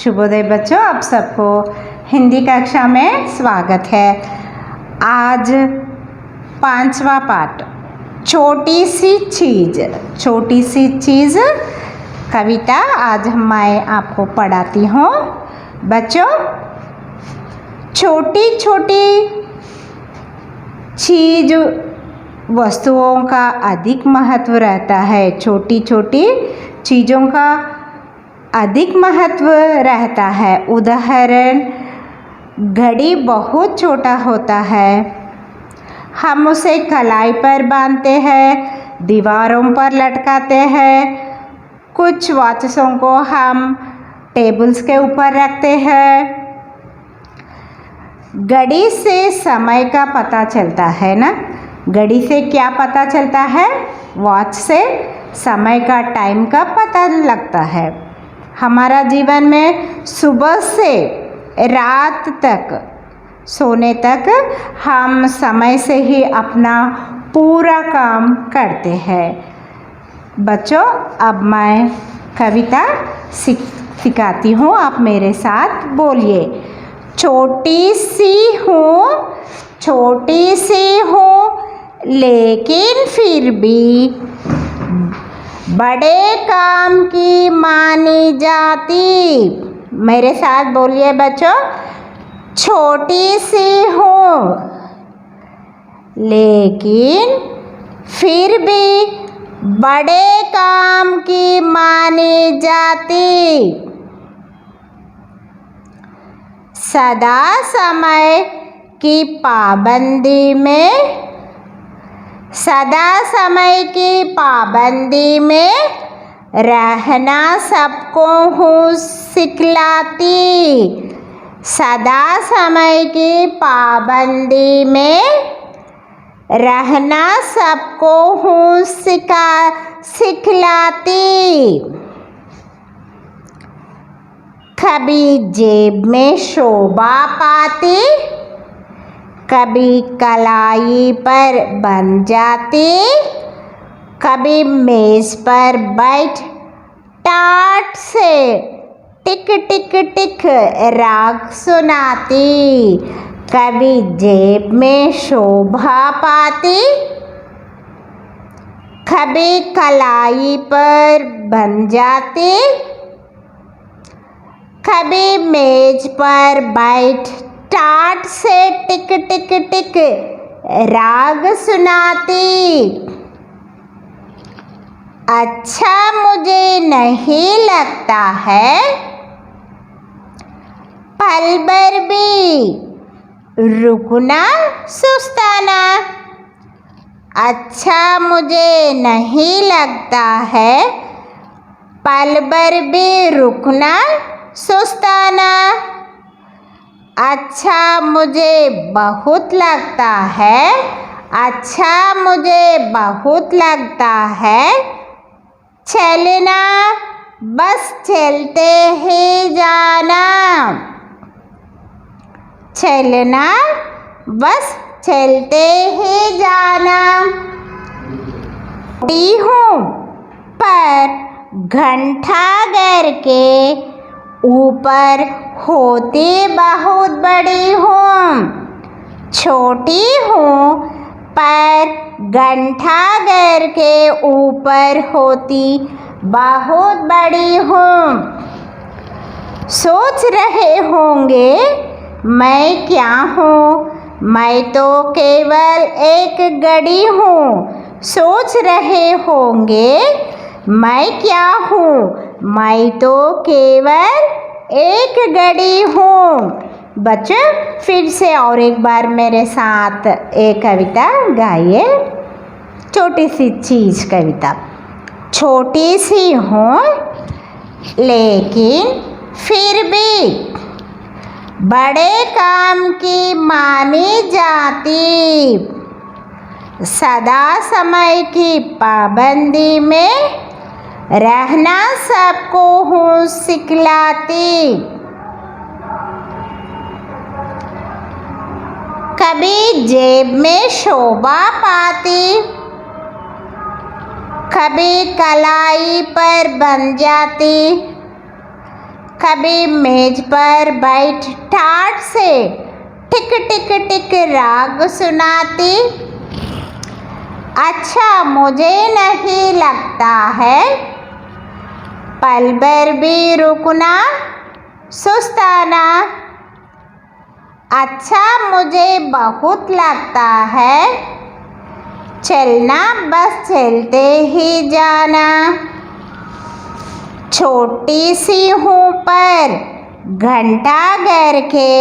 शुभोदय बच्चों, आप सबको हिंदी कक्षा में स्वागत है। आज 5वां पाठ छोटी सी चीज़ कविता आज मैं आपको पढ़ाती हूँ। बच्चों, छोटी छोटी चीज़ वस्तुओं का अधिक महत्व रहता है। छोटी छोटी चीज़ों का अधिक महत्व रहता है। उदाहरण, घड़ी बहुत छोटा होता है, हम उसे कलाई पर बांधते हैं, दीवारों पर लटकाते हैं। कुछ वॉचों को हम टेबल्स के ऊपर रखते हैं। घड़ी से समय का पता चलता है ना। घड़ी से क्या पता चलता है? वॉच से समय का टाइम का पता लगता है। हमारा जीवन में सुबह से रात तक सोने तक हम समय से ही अपना पूरा काम करते हैं। बच्चों, अब मैं कविता सिखाती हूँ, आप मेरे साथ बोलिए। छोटी सी हूँ लेकिन फिर भी बड़े काम की मानी जाती। मेरे साथ बोलिए बच्चों। छोटी सी हूँ लेकिन फिर भी बड़े काम की मानी जाती। सदा समय की पाबंदी में रहना सबको हूँ सिखलाती। सदा समय की पाबंदी में रहना सबको हूँ सिखलाती। कभी जेब में शोभा पाती, कभी कलाई पर बन जाती, कभी मेज पर बैठ टाट से टिक टिक टिक राग सुनाती। कभी जेब में शोभा पाती, कभी कलाई पर बन जाती, कभी मेज पर बैठ टाट से टिक टिक टिक राग सुनाती। अच्छा मुझे नहीं लगता है पल भर भी रुकना सुस्ताना। अच्छा मुझे नहीं लगता है पल भर भी रुकना सुस्ताना। अच्छा मुझे बहुत लगता है, अच्छा मुझे बहुत लगता है चलना, बस चलते ही जाना। चलना, बस चलते ही जाना। छोटी हूँ पर घंटाघर के ऊपर होती बहुत बड़ी हूँ। छोटी हूँ पर घंटाघर के ऊपर होती बहुत बड़ी हूँ। सोच रहे होंगे मैं क्या हूँ? मैं तो केवल एक घड़ी हूँ। सोच रहे होंगे मैं क्या हूँ? मैं तो केवल एक घड़ी हूँ। बच्चों, फिर से और एक बार मेरे साथ एक कविता गाइए। छोटी सी चीज़ कविता। छोटी सी हूँ लेकिन फिर भी बड़े काम की मानी जाती। सदा समय की पाबंदी में रहना सबको हूँ सिखलाती। कभी जेब में शोभा पाती, कभी कलाई पर बन जाती, कभी मेज पर बैठ ठाठ से टिक टिक टिक राग सुनाती। अच्छा मुझे नहीं लगता है पल भर भी रुकना सुस्ताना। अच्छा मुझे बहुत लगता है चलना बस चलते ही जाना। छोटी सी हूँ पर घंटा घर के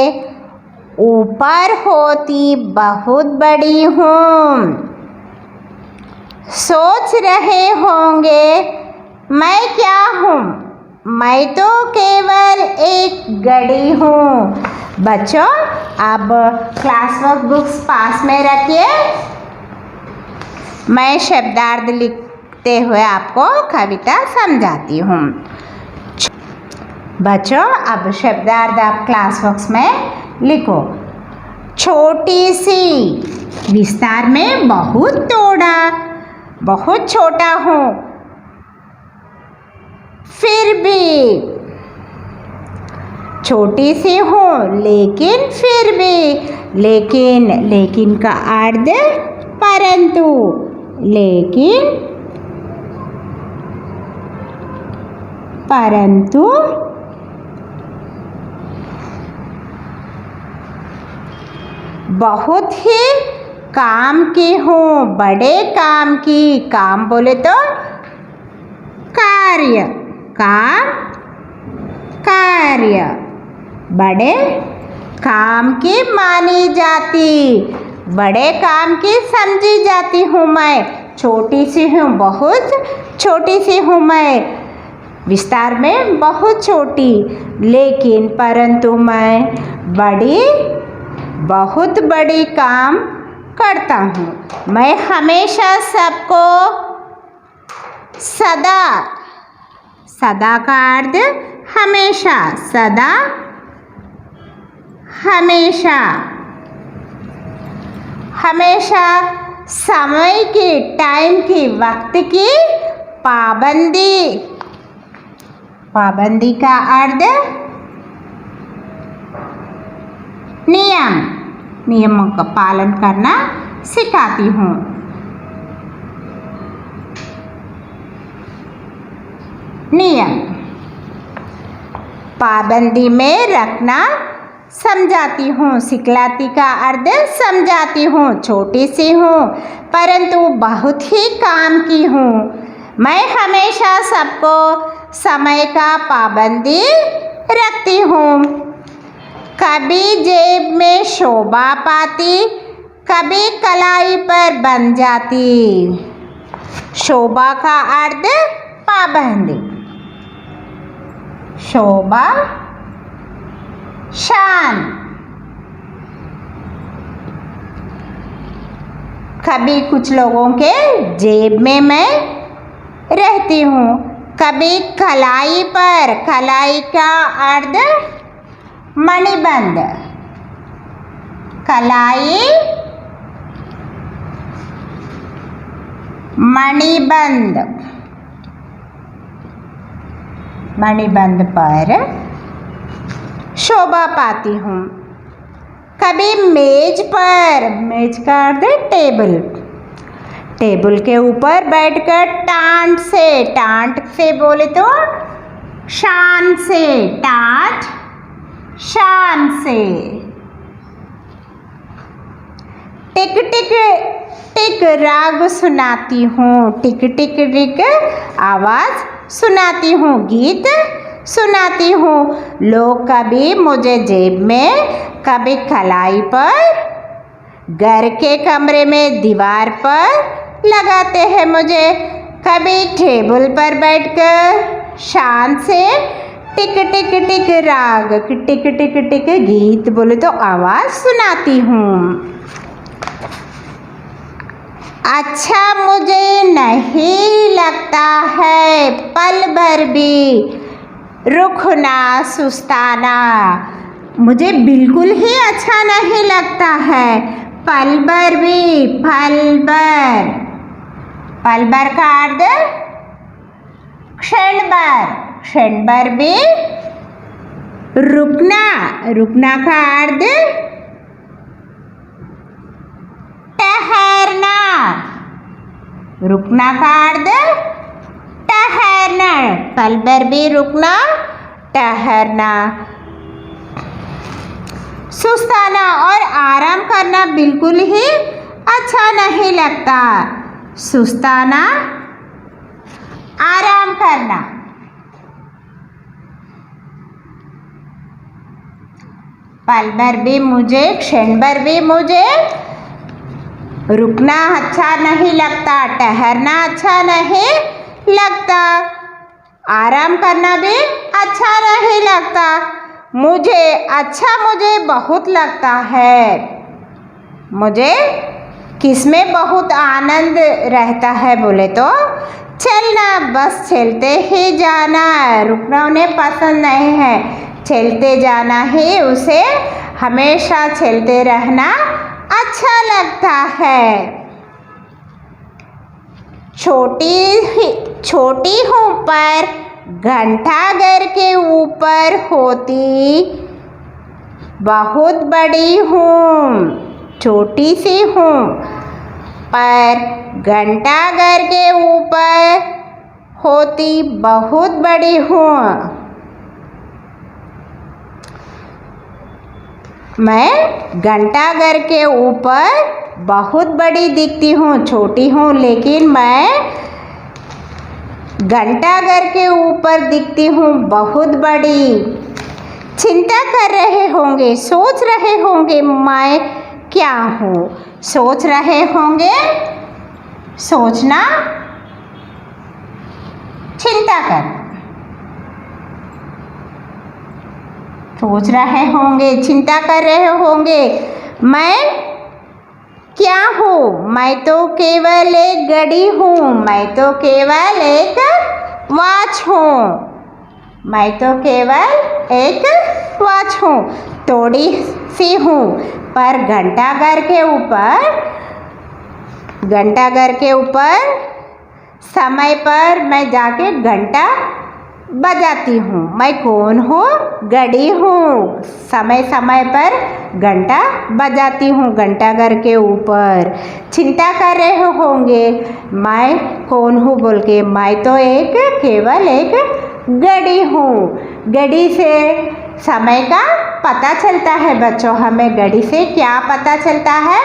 ऊपर होती बहुत बड़ी हूँ। सोच रहे होंगे मैं क्या हूँ, मैं तो केवल एक घड़ी हूँ। बच्चों अब क्लास वर्क बुक्स पास में रखिए। मैं शब्दार्थ लिखते हुए आपको कविता समझाती हूँ। बच्चों अब शब्दार्थ आप क्लास बॉक्स में लिखो। छोटी सी, विस्तार में बहुत तोड़ा, बहुत छोटा हूँ फिर भी। छोटी सी हूँ लेकिन फिर भी। लेकिन का अर्थ परंतु। परंतु बहुत ही काम की हूँ, बड़े काम की। काम बोले तो कार्य, कार्य बड़े काम की मानी जाती, बड़े काम की समझी जाती हूँ मैं। छोटी सी हूँ, बहुत छोटी सी हूँ मैं, विस्तार में बहुत छोटी। लेकिन परंतु मैं बहुत बड़ी काम करता हूँ। मैं हमेशा सबको सदा का अर्थ हमेशा, सदा हमेशा समय की, टाइम की, वक्त की पाबंदी का अर्थ नियमों का पालन करना सिखाती हूँ। नियम पाबंदी में रखना समझाती हूँ। सिखलाती का अर्थ समझाती हूँ। छोटी सी हूँ परंतु बहुत ही काम की हूँ। मैं हमेशा सबको समय का पाबंदी रखती हूँ। कभी जेब में शोभा पाती, कभी कलाई पर बन जाती। शोभा का अर्थ पाबंदी, शोभा शान। कभी कुछ लोगों के जेब में मैं रहती हूँ, कभी कलाई पर। कलाई का अर्थ मणिबंध, कलाई मणिबंध पर शोभा पाती हूँ। कभी मेज पर, मेज का अर्थ टेबल के ऊपर बैठकर टांट से बोले तो शान से, शान से। टिक टिक टिक राग सुनाती हूँ। टिक टिक टिक आवाज सुनाती हूँ, गीत सुनाती हूँ। लोग कभी मुझे जेब में, कभी कलाई पर, घर के कमरे में दीवार पर लगाते हैं मुझे। कभी टेबल पर बैठकर शान से टिक टिक टिक राग, टिक टिक टिक गीत बोले तो आवाज सुनाती हूँ। अच्छा मुझे नहीं लगता है पल भर भी रुकना सुस्ताना। मुझे बिल्कुल ही अच्छा नहीं लगता है पल भर भी। पल भर का अर्थ क्षण भर भी रुकना, रुकना का अर्थ ठहरना। रुकना का अर्थ ठहरना। पल भर भी रुकना, ठहरना। सुस्ताना और आराम करना बिल्कुल ही अच्छा नहीं लगता। सुस्ताना, आराम करना। पल भर भी मुझे, क्षण भर भी मुझे रुकना अच्छा नहीं लगता, ठहरना अच्छा नहीं लगता, आराम करना भी अच्छा नहीं लगता। मुझे बहुत लगता है। मुझे किसमें बहुत आनंद रहता है बोले तो चलना, बस चलते ही जाना। रुकना उन्हें पसंद नहीं है, चलते जाना ही उसे हमेशा चलते रहना अच्छा लगता है। छोटी हूँ पर घंटाघर के ऊपर होती बहुत बड़ी हूँ। छोटी सी हूँ पर घंटाघर के ऊपर होती बहुत बड़ी हूँ। मैं घंटाघर के ऊपर बहुत बड़ी दिखती हूँ, छोटी हूँ लेकिन मैं घंटाघर के ऊपर दिखती हूँ बहुत बड़ी। चिंता कर रहे होंगे, सोच रहे होंगे मैं क्या हूँ। सोच रहे होंगे, सोचना, चिंता कर। सोच रहे होंगे, चिंता कर रहे होंगे मैं क्या हूँ। मैं तो केवल एक घड़ी हूँ, मैं तो केवल एक वॉच हूँ। मैं तो केवल एक वॉच हूँ, थोड़ी सी हूँ पर घंटाघर के ऊपर समय पर मैं जाके घंटा बजाती हूँ। मैं कौन हूँ? घड़ी हूँ। समय समय पर घंटा बजाती हूँ घंटाघर के ऊपर। चिंता कर रहे होंगे मैं कौन हूँ बोल के। मैं तो केवल एक घड़ी हूँ। घड़ी से समय का पता चलता है बच्चों। हमें घड़ी से क्या पता चलता है?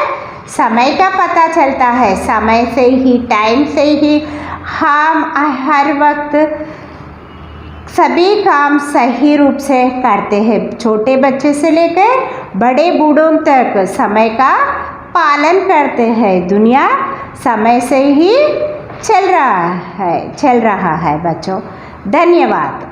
समय का पता चलता है। समय से ही, टाइम से ही हम हर वक्त सभी काम सही रूप से करते हैं। छोटे बच्चे से लेकर बड़े बूढ़ों तक समय का पालन करते हैं। दुनिया समय से ही चल रहा है बच्चों। धन्यवाद।